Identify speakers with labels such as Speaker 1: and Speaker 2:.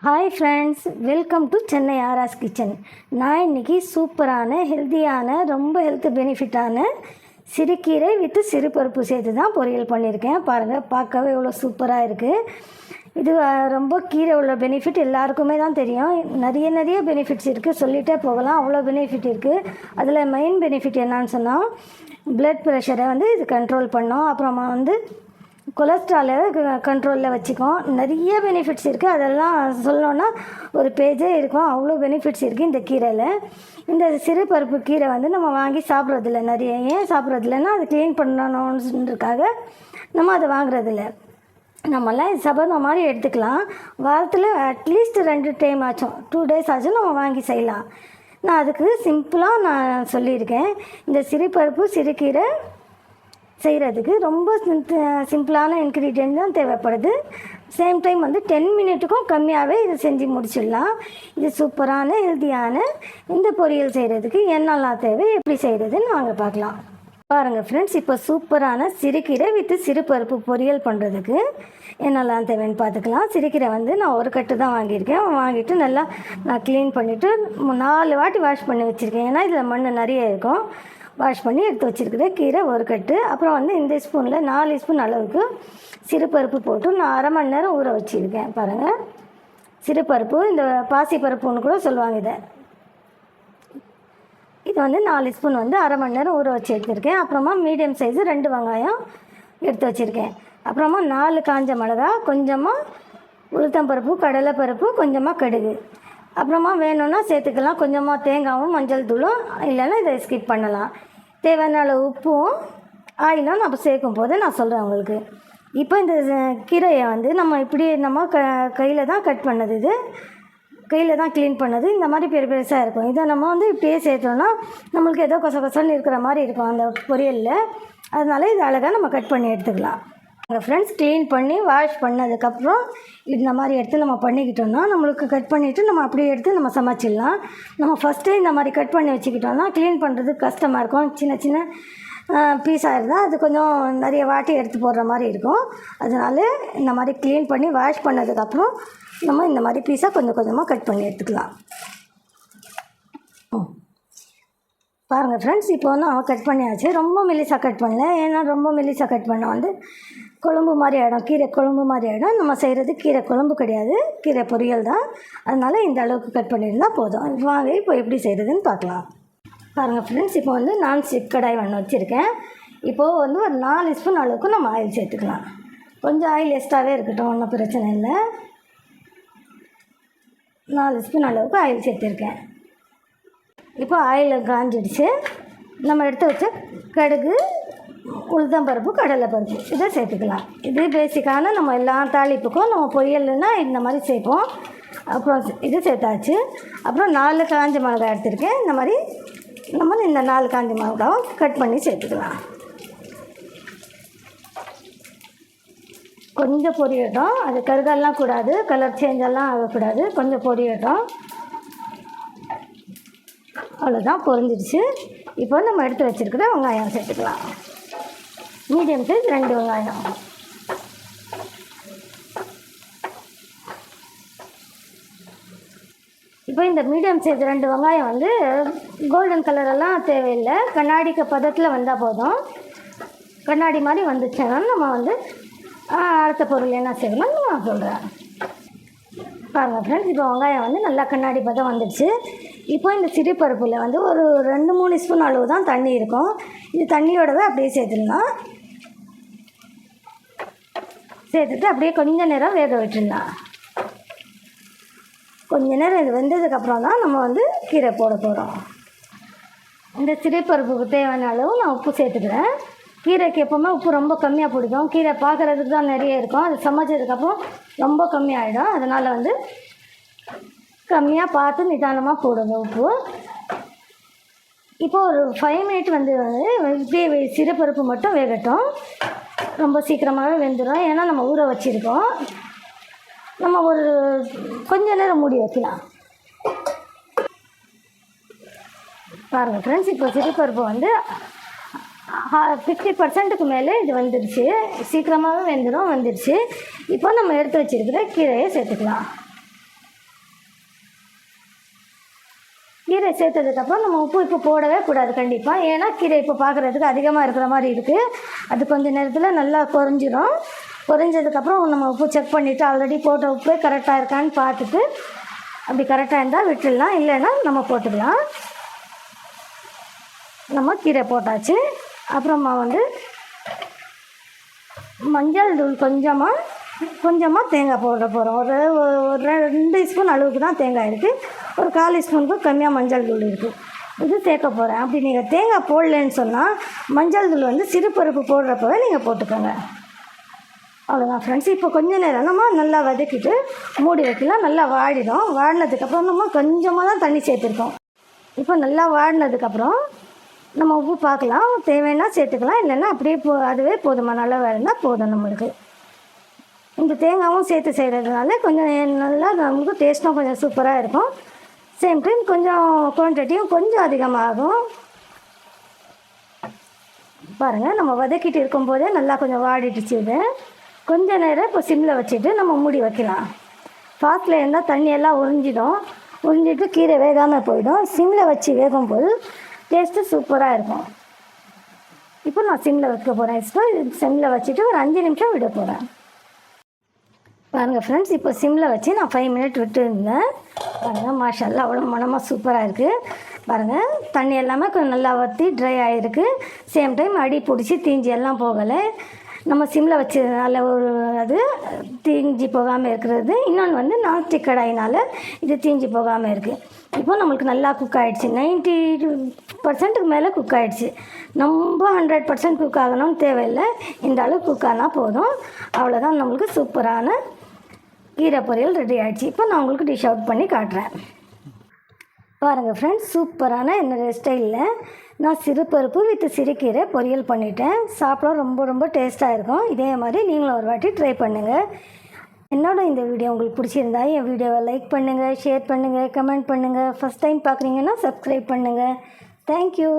Speaker 1: Hi friends, welcome to Chennai Aaras kitchen. நான் இன்றைக்கி சூப்பரான ஹெல்த்தியான ரொம்ப ஹெல்த் பெனிஃபிட்டான சிறுகீரை வித்து சிறுபருப்பு சேர்த்து தான் பொரியல் பண்ணியிருக்கேன். பாருங்கள், பார்க்கவே எவ்வளோ சூப்பராக இருக்குது. இது ரொம்ப கீரை உள்ள பெனிஃபிட் எல்லாருக்குமே தான் தெரியும். நிறைய பெனிஃபிட்ஸ் இருக்குது, சொல்லிகிட்டே போகலாம். அவ்வளோ பெனிஃபிட் இருக்குது. அதில் மெயின் பெனிஃபிட் என்னன்னு சொன்னால் ப்ளட் ப்ரெஷரை இது கண்ட்ரோல் பண்ணோம். அப்புறமா கொலஸ்ட்ராலை கண்ட்ரோலில் வச்சுக்கோம். நிறைய பெனிஃபிட்ஸ் இருக்குது. அதெல்லாம் சொல்லணுன்னா ஒரு பேஜே இருக்கும். அவ்வளோ பெனிஃபிட்ஸ் இருக்குது இந்த கீரையில். இந்த சிறுபருப்பு கீரை நம்ம வாங்கி சாப்பிட்றதில்ல. நிறைய ஏன் சாப்பிட்றதில்லன்னா அது க்ளீன் பண்ணணுன்றதுக்காக நம்ம அதை வாங்குறதில்ல. நம்மளாம் இது சபதம் மாதிரி எடுத்துக்கலாம். வாரத்தில் அட்லீஸ்ட் 2 டைம் ஆச்சும் 2 days ஆச்சும் நம்ம வாங்கி செய்யலாம். நான் அதுக்கு சிம்பிளாக நான் சொல்லியிருக்கேன். இந்த சிறுபருப்பு சிறுகீரை செய்கிறதுக்கு ரொம்ப சிம்பிளான இன்க்ரீடியன்ட் தான் தேவைப்படுது. சேம் டைம் 10 மினிட்டுக்கும் கம்மியாகவே இது செஞ்சு முடிச்சிடலாம். இது சூப்பரான ஹெல்த்தியான இந்த பொரியல் செய்கிறதுக்கு என்னெல்லாம் தேவை, எப்படி செய்கிறதுன்னு வாங்க பார்க்கலாம். பாருங்கள் ஃப்ரெண்ட்ஸ், இப்போ சூப்பரான சிறுகீரை வித்து சிறுபருப்பு பொரியல் பண்ணுறதுக்கு என்னெல்லாம் தேவைன்னு பார்த்துக்கலாம். சிறுகீரை நான் ஒரு கட்டு தான் வாங்கியிருக்கேன். வாங்கிட்டு நல்லா நான் க்ளீன் பண்ணிவிட்டு 4 வாட்டி வாஷ் பண்ணி வச்சுருக்கேன். ஏன்னா இதில் மண் நிறைய இருக்கும். வாஷ் பண்ணி எடுத்து வச்சுருக்கிறேன் கீரை ஒரு கட்டு. அப்புறம் இந்த ஸ்பூனில் 4 ஸ்பூன் அளவுக்கு சிறுபருப்பு போட்டு நான் அரை மணி நேரம் ஊற வச்சுருக்கேன். பாருங்கள், சிறுபருப்பு இந்த பாசிப்பருப்புன்னு கூட சொல்லுவாங்க. இது 4 ஸ்பூன் அரை மணி நேரம் ஊற வச்சு எடுத்துருக்கேன். அப்புறமா மீடியம் சைஸு 2 வெங்காயம் எடுத்து வச்சுருக்கேன். அப்புறமா 4 காஞ்ச மிளகா, கொஞ்சமாக உளுத்தம்பருப்பு, கடலைப்பருப்பு, கொஞ்சமாக கடுகு. அப்புறமா வேணும்னா சேர்த்துக்கலாம் கொஞ்சமாக தேங்காயும் மஞ்சள் தூளும், இல்லைன்னா இதை ஸ்கிப் பண்ணலாம். தேவையான அளவு உப்பும் ஆயிலும் நம்ம சேர்க்கும் போது நான் சொல்கிறேன் உங்களுக்கு. இப்போ இந்த கீரையை நம்ம இப்படி நம்ம கையில் தான் கட் பண்ணது. இது கையில் தான் க்ளீன் பண்ணது. இந்த மாதிரி பெருசாக இருக்கும். இதை நம்ம இப்படியே சேர்த்தோன்னா நம்மளுக்கு ஏதோ கொசன்னு இருக்கிற மாதிரி இருக்கும் அந்த பொரியலில். அதனால இது அழகாக நம்ம கட் பண்ணி எடுத்துக்கலாம். எங்கள் ஃப்ரெண்ட்ஸ், க்ளீன் பண்ணி வாஷ் பண்ணதுக்கப்புறம் இந்த மாதிரி எடுத்து நம்ம பண்ணிக்கிட்டோம்னா நம்மளுக்கு கட் பண்ணிவிட்டு நம்ம அப்படியே எடுத்து நம்ம சமைச்சிடலாம். நம்ம ஃபஸ்ட்டே இந்த மாதிரி கட் பண்ணி வச்சுக்கிட்டோம்னா க்ளீன் பண்ணுறதுக்கு கஷ்டமாக இருக்கும். சின்ன பீஸாக இருந்தால் அது கொஞ்சம் நிறைய வாட்டி எடுத்து போடுற மாதிரி இருக்கும். அதனால இந்த மாதிரி க்ளீன் பண்ணி வாஷ் பண்ணதுக்கப்புறம் நம்ம இந்த மாதிரி பீஸாக கொஞ்சமாக கட் பண்ணி எடுத்துக்கலாம். பாருங்கள் ஃப்ரெண்ட்ஸ், இப்போ அவன் கட் பண்ணியாச்சு. ரொம்ப மெலிசாக கட் பண்ணல. ஏன்னா ரொம்ப மெலிசாக கட் பண்ண குழம்பு மாதிரி ஆகிடும், கீரை குழம்பு மாதிரி ஆகிடும். நம்ம செய்கிறது கீரை குழம்பு கிடையாது, கீரை பொரியல் தான். அதனால் இந்த அளவுக்கு கட் பண்ணியிருந்தால் போதும். வாங்க இப்போ எப்படி செய்கிறதுன்னு பார்க்கலாம். பாருங்கள் ஃப்ரெண்ட்ஸ், இப்போ நான்ஸ்டிக் கடாய் வச்சுருக்கேன். இப்போது ஒரு 4 ஸ்பூன் அளவுக்கு நம்ம ஆயில் சேர்த்துக்கலாம். கொஞ்சம் ஆயில் எக்ஸ்ட்ராவே இருக்கட்டும், ஒன்றும் பிரச்சனை இல்லை. 4 ஸ்பூன் அளவுக்கு ஆயில் சேர்த்துருக்கேன். இப்போ ஆயில் காஞ்சிடுச்சு. நம்ம எடுத்து வச்ச கடுகு, உளுத்தம்பருப்பு, கடலைப்பருப்பு இதை சேர்த்துக்கலாம். இது பேசிக்கான நம்ம எல்லா தாளிப்புக்கும் நம்ம பொரியல்னா இந்த மாதிரி சேர்ப்போம். அப்புறம் இது சேர்த்தாச்சு. அப்புறம் 4 காஞ்ச மிளகாய் எடுத்துருக்கேன். இந்த மாதிரி நம்ம இந்த 4 காஞ்ச மிளகாவும் கட் பண்ணி சேர்த்துக்கலாம். கொஞ்சம் பொரியட்டும். அது கருகெல்லாம் கூடாது, கலர் சேஞ்செல்லாம் ஆகக்கூடாது. கொஞ்சம் பொரியட்டும். அவ்வளோதான், பொரிஞ்சிடுச்சு. இப்போ நம்ம எடுத்து வச்சுருக்கிற வெங்காயம் சேர்த்துக்கலாம். மீடியம் சைஸ் 2 வெங்காயம். இப்போ இந்த மீடியம் சைஸ் 2 வெங்காயம் கோல்டன் கலரெல்லாம் தேவையில்லை. கண்ணாடிக்கு பதத்தில் வந்தால் போதும். கண்ணாடி மாதிரி வந்துச்சுன்னா நம்ம அடுத்த பொருள் என்ன செய்யணும்னு நான் சொல்கிறேன். பாருங்கள் ஃப்ரெண்ட்ஸ், இப்போ வெங்காயம் நல்லா கண்ணாடி பதம் வந்துடுச்சு. இப்போ இந்த சிறுபருப்பில் ஒரு 2-3 ஸ்பூன் அளவு தான் தண்ணி இருக்கும். இது தண்ணியோடவே அப்படியே சேர்த்துடலாம். சேர்த்துட்டு அப்படியே கொஞ்சம் நேரம் வேக விட்டுடலாம். கொஞ்சம் நேரம் இது வெந்ததுக்கப்புறம் தான் நம்ம கீரை போட போகிறோம். இந்த சிறுபருப்புக்கு தேவையான அளவு நான் உப்பு சேர்த்துக்கிறேன். கீரைக்கு எப்போவுமே உப்பு ரொம்ப கம்மியாக பிடிக்கும். கீரை பார்க்குறதுக்கு தான் நிறைய இருக்கும். அது சமைச்சதுக்கப்புறம் ரொம்ப கம்மியாகிடும். அதனால் கம்மியாக பார்த்து நிதானமாக போடுங்க உப்பு. இப்போ ஒரு 5 மினிட் இப்படியே சிறுபருப்பு மட்டும் வேகட்டும். ரொம்ப சீக்கிரமாகவே வெந்துடும். ஏன்னா நம்ம ஊற வச்சுருக்கோம். நம்ம ஒரு கொஞ்ச நேரம் மூடி வைக்கலாம். பாருங்கள் ஃப்ரெண்ட்ஸ், இப்போ சிறுபருப்பு 50% மேலே இது வந்துடுச்சு. சீக்கிரமாகவே வந்துடுச்சு. இப்போ நம்ம எடுத்து வச்சுருக்கிற கீரையை சேர்த்துக்கலாம். கீரை சேர்த்ததுக்கப்புறம் நம்ம உப்பு இப்போ போடவே கூடாது கண்டிப்பாக. ஏன்னா கீரை இப்போ பார்க்குறதுக்கு அதிகமாக இருக்கிற மாதிரி இருக்குது. அது கொஞ்சம் நேரத்தில் நல்லா பொரிஞ்சிடும். பொரிஞ்சதுக்கப்புறம் நம்ம உப்பு செக் பண்ணிவிட்டு ஆல்ரெடி போட்ட உப்பு கரெக்டாக இருக்கான்னு பார்த்துட்டு அப்படி கரெக்டாக இருந்தால் விட்டுடலாம், இல்லைன்னா நம்ம போட்டுக்கலாம். நம்ம கீரை போட்டாச்சு. அப்புறமா வந்து மஞ்சள் தூள் கொஞ்சமாக தேங்காய் போட போகிறோம். ஒரு 2 ஸ்பூன் அளவுக்கு தான் தேங்காய் இருக்குது. ஒரு 1/4 ஸ்பூனுக்கு கம்மியாக மஞ்சள் தூள் இருக்குது. இது சேர்க்க போகிறேன். அப்படி நீங்கள் தேங்காய் போடலன்னு சொன்னால் மஞ்சள் தூள் வந்து சிறுபருப்பு போடுறப்பவே நீங்கள் போட்டுக்கோங்க. அவ்வளோதான் ஃப்ரெண்ட்ஸ். இப்போ கொஞ்சம் நேரம் நம்ம நல்லா வதக்கிட்டு மூடி வைக்கலாம். நல்லா வாடிடும். வாடினதுக்கப்புறம் நம்ம கொஞ்சமாக தான் தண்ணி சேர்த்துருக்கோம். இப்போ நல்லா வாடினதுக்கப்புறம் நம்ம உப்பு பார்க்கலாம், தேவைன்னா சேர்த்துக்கலாம், இல்லைன்னா அப்படியே அதுவே போதுமான அளவு இருந்தால் போதும். நம்மளுக்கு இந்த தேங்காயும் சேர்த்து செய்கிறதுனால கொஞ்சம் நல்லா நம்மளுக்கு டேஸ்ட்டும் கொஞ்சம் சூப்பராக இருக்கும். சேம் டைம் கொஞ்சம் குவான்டிட்டியும் கொஞ்சம் அதிகமாகும். பாருங்கள், நம்ம வதக்கிட்டு இருக்கும்போதே நல்லா கொஞ்சம் வாடிடுச்சு. இது கொஞ்சம் நேரம் இப்போ சிம்மில் வச்சுட்டு நம்ம மூடி வைக்கலாம். ஃபாஸ்ட்டில் இருந்தால் தண்ணியெல்லாம் உறிஞ்சிட்டு கீரை வேகாமல் போயிடும். சிம்மில் வச்சு வேகும்போது டேஸ்ட்டு சூப்பராக இருக்கும். இப்போ நான் சிம்மில் வைக்க போகிறேன். சிம்மில் வச்சுட்டு ஒரு 5 நிமிஷம் விட போகிறேன். பாருங்கள் ஃப்ரெண்ட்ஸ், இப்போ சிம்மில் வச்சு நான் 5 மினிட் விட்டு இருந்தேன். பாருங்கள், மாஷால்லா அவ்வளோ மனமாக சூப்பராக இருக்குது. பாருங்கள், தண்ணி எல்லாமே கொஞ்சம் நல்லா வற்றி ட்ரை ஆகிருக்கு. சேம் டைம் அடி பிடிச்சி தீஞ்சி எல்லாம் போகலை. நம்ம சிம்மில் வச்சதுனால ஒரு அது தீஞ்சி போகாமல் இருக்கிறது. இன்னொன்று வந்து நான்ஸ்டிக் கடாயினால் இது தீஞ்சி போகாமல் இருக்குது. இப்போ நம்மளுக்கு நல்லா குக் ஆகிடுச்சு. 90% மேலே குக் ஆகிடுச்சு. ரொம்ப 100% குக் ஆகணும்னு தேவையில்லை. இந்த அளவு குக் ஆனால் போதும். அவ்வளோதான், நம்மளுக்கு சூப்பரான கீரை பொரியல் ரெடி ஆகிடுச்சு. இப்போ நான் உங்களுக்கு டிஷ் அவுட் பண்ணி காட்டுறேன். பாருங்கள் ஃப்ரெண்ட்ஸ், சூப்பரான என்னோடய ஸ்டைலில் நான் சிறுபருப்பு வித் சிறுகீரை பொரியல் பண்ணிட்டேன். சாப்பிட ரொம்ப டேஸ்ட்டாக இருக்கும். இதே மாதிரி நீங்களும் ஒரு வாட்டி ட்ரை பண்ணுங்கள். என்னோட இந்த வீடியோ உங்களுக்கு பிடிச்சிருந்தா என் வீடியோவை லைக் பண்ணுங்கள், ஷேர் பண்ணுங்கள், கமெண்ட் பண்ணுங்கள். ஃபஸ்ட் டைம் பார்க்குறீங்கன்னா சப்ஸ்கிரைப் பண்ணுங்கள். தேங்க்யூ.